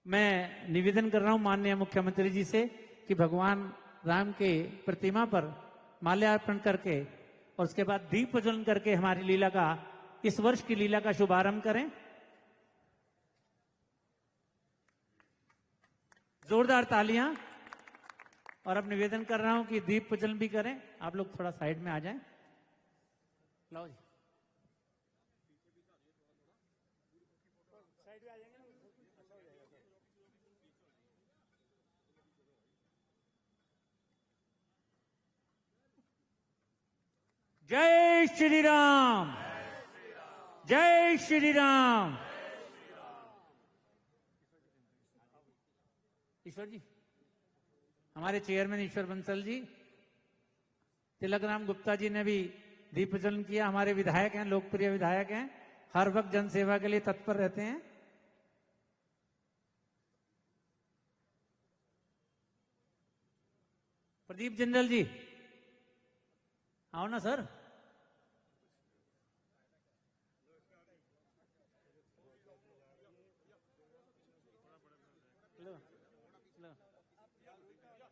मैं निवेदन कर रहा हूं माननीय मुख्यमंत्री जी से कि भगवान राम के प्रतिमा पर माल्यार्पण करके और उसके बाद दीप प्रज्वलन करके हमारी लीला का, इस वर्ष की लीला का शुभारंभ करें। जोरदार तालियां। और अब निवेदन कर रहा हूं कि दीप प्रज्वलन भी करें। आप लोग थोड़ा साइड में आ जाएं। लाओ जी। जय श्री राम, जय श्री राम। ईश्वर जी, हमारे चेयरमैन ईश्वर बंसल जी, तिलक राम गुप्ता जी ने भी दीप प्रज्वलन किया। हमारे विधायक हैं, लोकप्रिय विधायक हैं, हर वक्त जनसेवा के लिए तत्पर रहते हैं। प्रदीप जिंदल जी, आओ ना सर।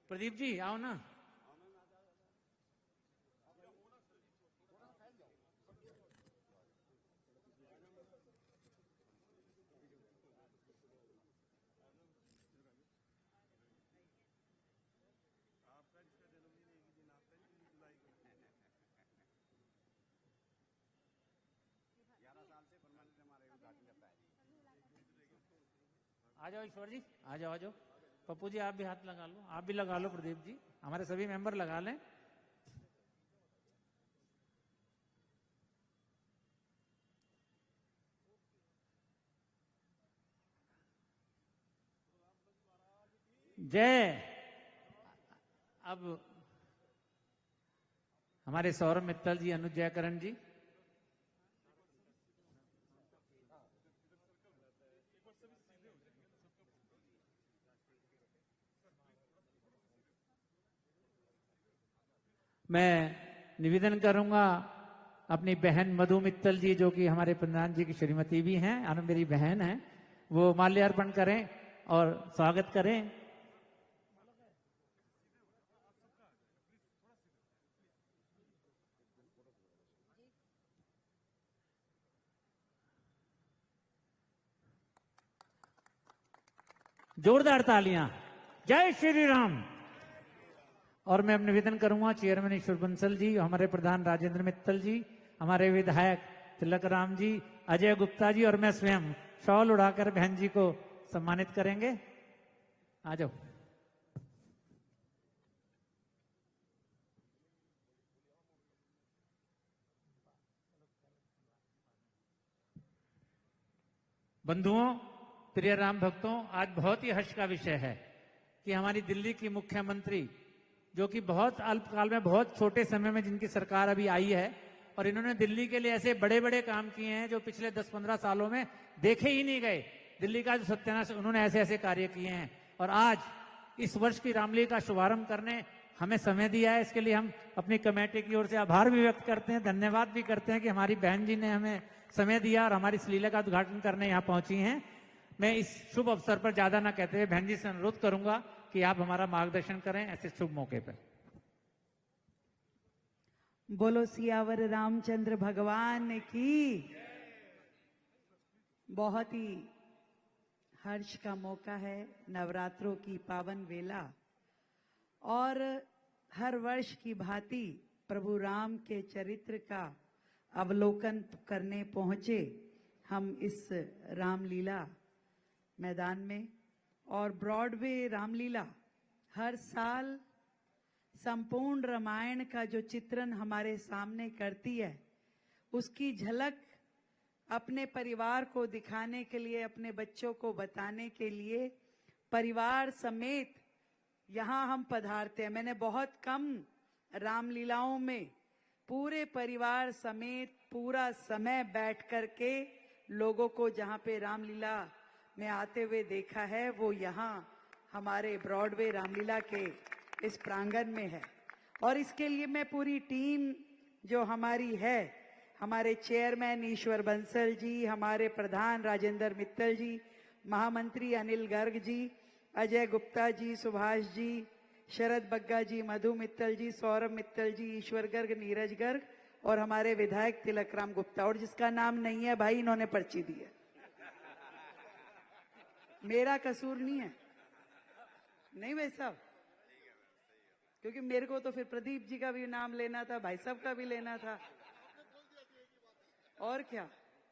प्रदीप जी आओ ना। आ जाओ ईश्वर जी, आ जाओ, आ जाओ। पप्पू जी आप भी हाथ लगा लो, आप भी लगा लो। प्रदीप जी, हमारे सभी मेंबर लगा लें। जय। अब हमारे सौरभ मित्तल जी, अनुज जयकरण जी। मैं निवेदन करूंगा अपनी बहन मधु मित्तल जी, जो कि हमारे प्रधान जी की श्रीमती भी हैं और मेरी बहन है, वो माल्यार्पण करें और स्वागत करें। जोरदार तालियां। जय श्री राम। और मैं अब निवेदन करूंगा चेयरमैन ईश्वर बंसल जी, हमारे प्रधान राजेंद्र मित्तल जी, हमारे विधायक तिलक राम जी, अजय गुप्ता जी और मैं स्वयं शॉल उड़ाकर बहन जी को सम्मानित करेंगे। आ जाओ। बंधुओं, प्रिय राम भक्तों, आज बहुत ही हर्ष का विषय है कि हमारी दिल्ली की मुख्यमंत्री, जो कि बहुत अल्पकाल में, बहुत छोटे समय में जिनकी सरकार अभी आई है, और इन्होंने दिल्ली के लिए ऐसे बड़े बड़े काम किए हैं जो पिछले 10-15 सालों में देखे ही नहीं गए। दिल्ली का जो सत्यानाश, उन्होंने ऐसे ऐसे कार्य किए हैं। और आज इस वर्ष की रामलीला का शुभारंभ करने हमें समय दिया है, इसके लिए हम अपनी कमेटी की ओर से आभार भी व्यक्त करते हैं, धन्यवाद भी करते हैं कि हमारी बहन जी ने हमें समय दिया और हमारी इस लीला का उद्घाटन करने यहाँ पहुंची हैं। मैं इस शुभ अवसर पर ज्यादा ना कहते हुए बहन जी से अनुरोध करूंगा कि आप हमारा मार्गदर्शन करें ऐसे शुभ मौके पर। बोलो सियावर रामचंद्र भगवान की। बहुत ही हर्ष का मौका है, नवरात्रों की पावन वेला, और हर वर्ष की भांति प्रभु राम के चरित्र का अवलोकन करने पहुंचे हम इस रामलीला मैदान में। और ब्रॉडवे रामलीला हर साल संपूर्ण रामायण का जो चित्रण हमारे सामने करती है, उसकी झलक अपने परिवार को दिखाने के लिए, अपने बच्चों को बताने के लिए परिवार समेत यहाँ हम पधारते हैं। मैंने बहुत कम रामलीलाओं में पूरे परिवार समेत पूरा समय बैठ करके लोगों को जहाँ पे रामलीला में आते हुए देखा है, वो यहाँ हमारे ब्रॉडवे रामलीला के इस प्रांगण में है। और इसके लिए मैं पूरी टीम जो हमारी है, हमारे चेयरमैन ईश्वर बंसल जी, हमारे प्रधान राजेंद्र मित्तल जी महामंत्री अनिल गर्ग जी, अजय गुप्ता जी, सुभाष जी, शरद बग्गा जी, मधु मित्तल जी, सौरभ मित्तल जी, ईश्वर गर्ग, नीरज गर्ग और हमारे विधायक तिलक राम गुप्ता। और जिसका नाम नहीं है भाई, इन्होंने पर्ची दी है, मेरा कसूर नहीं है, नहीं भाई साहब, क्योंकि मेरे को तो फिर प्रदीप जी का भी नाम लेना था, भाई साहब का भी लेना था, और क्या।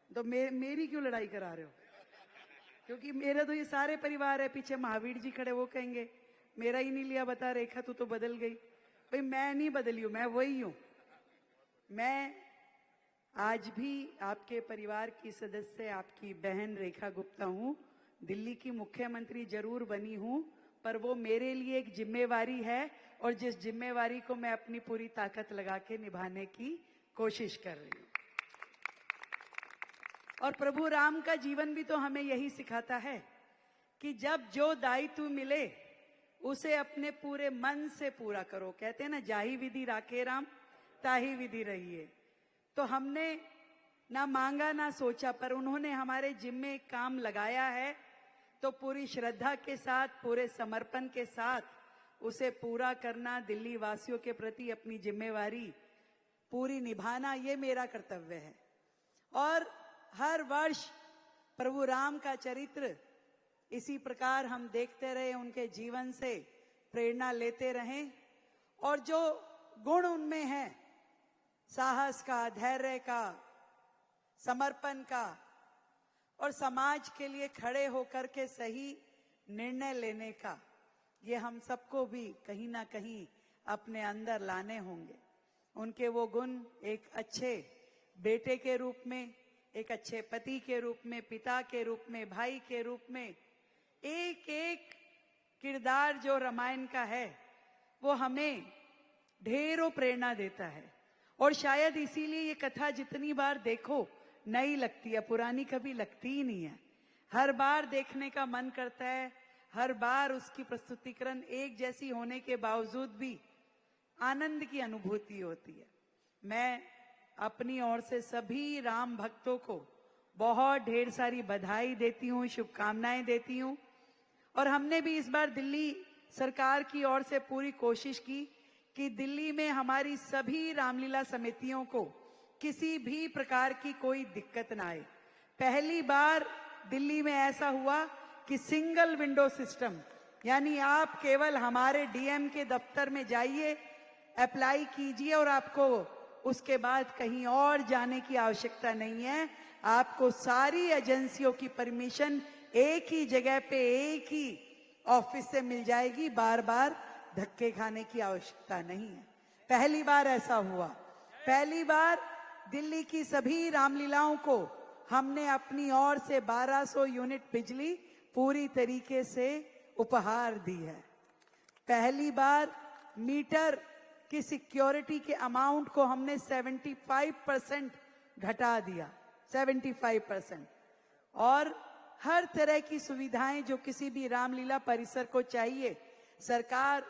तो मेरी क्यों लड़ाई करा रहे हो? क्योंकि मेरा तो ये सारे परिवार है, पीछे महावीर जी खड़े, वो कहेंगे मेरा ही नहीं लिया, बता रेखा तू तो बदल गई। भाई मैं नहीं बदली हूं, मैं वही हूं। मैं आज भी आपके परिवार की सदस्य, आपकी बहन रेखा गुप्ता हूं। दिल्ली की मुख्यमंत्री जरूर बनी हूं, पर वो मेरे लिए एक जिम्मेवारी है, और जिस जिम्मेवारी को मैं अपनी पूरी ताकत लगा के निभाने की कोशिश कर रही हूं। और प्रभु राम का जीवन भी तो हमें यही सिखाता है कि जब जो दायित्व मिले उसे अपने पूरे मन से पूरा करो। कहते हैं ना, जाही विधि राखे राम, ताही विधि रहिए। तो हमने ना मांगा ना सोचा, पर उन्होंने हमारे जिम्मे एक काम लगाया है, तो पूरी श्रद्धा के साथ, पूरे समर्पण के साथ उसे पूरा करना, दिल्ली वासियों के प्रति अपनी जिम्मेवारी पूरी निभाना, ये मेरा कर्तव्य है। और हर वर्ष प्रभु राम का चरित्र इसी प्रकार हम देखते रहे, उनके जीवन से प्रेरणा लेते रहें, और जो गुण उनमें है, साहस का, धैर्य का, समर्पण का, और समाज के लिए खड़े होकर के सही निर्णय लेने का, ये हम सबको भी कहीं ना कहीं अपने अंदर लाने होंगे। उनके वो गुण एक अच्छे बेटे के रूप में, एक अच्छे पति के रूप में, पिता के रूप में, भाई के रूप में, एक एक किरदार जो रामायण का है वो हमें ढेरों प्रेरणा देता है। और शायद इसीलिए ये कथा जितनी बार देखो नई लगती है, पुरानी कभी लगती ही नहीं है। हर बार देखने का मन करता है, हर बार उसकी प्रस्तुतिकरण एक जैसी होने के बावजूद भी आनंद की अनुभूति होती है। मैं अपनी ओर से सभी राम भक्तों को बहुत ढेर सारी बधाई देती हूँ, शुभकामनाएं देती हूँ। और हमने भी इस बार दिल्ली सरकार की ओर से पूरी कोशिश की कि दिल्ली में हमारी सभी रामलीला समितियों को किसी भी प्रकार की कोई दिक्कत ना आए। पहली बार दिल्ली में ऐसा हुआ कि सिंगल विंडो सिस्टम, यानी आप केवल हमारे डीएम के दफ्तर में जाइए, अप्लाई कीजिए, और आपको उसके बाद कहीं और जाने की आवश्यकता नहीं है। आपको सारी एजेंसियों की परमिशन एक ही जगह पे, एक ही ऑफिस से मिल जाएगी, बार बार धक्के खाने की आवश्यकता नहीं है। पहली बार ऐसा हुआ। पहली बार दिल्ली की सभी रामलीलाओं को हमने अपनी ओर से 1200 यूनिट बिजली पूरी तरीके से उपहार दी है। पहली बार मीटर की सिक्योरिटी के अमाउंट को हमने 75% घटा दिया, 75%। और हर तरह की सुविधाएं जो किसी भी रामलीला परिसर को चाहिए, सरकार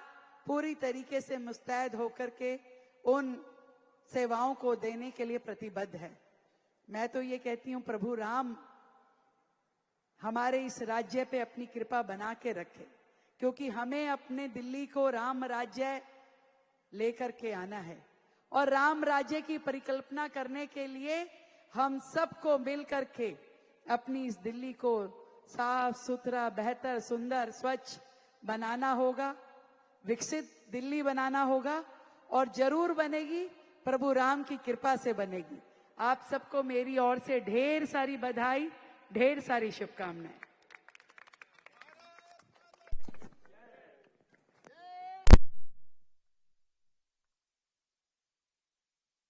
पूरी तरीके से मुस्तैद होकर के उन सेवाओं को देने के लिए प्रतिबद्ध है। मैं तो ये कहती हूं, प्रभु राम हमारे इस राज्य पे अपनी कृपा बना के रखे, क्योंकि हमें अपने दिल्ली को राम राज्य लेकर के आना है। और राम राज्य की परिकल्पना करने के लिए हम सबको मिल करके अपनी इस दिल्ली को साफ सुथरा, बेहतर, सुंदर, स्वच्छ बनाना होगा, विकसित दिल्ली बनाना होगा, और जरूर बनेगी, प्रभु राम की कृपा से बनेगी। आप सबको मेरी ओर से ढेर सारी बधाई, ढेर सारी शुभकामनाएं।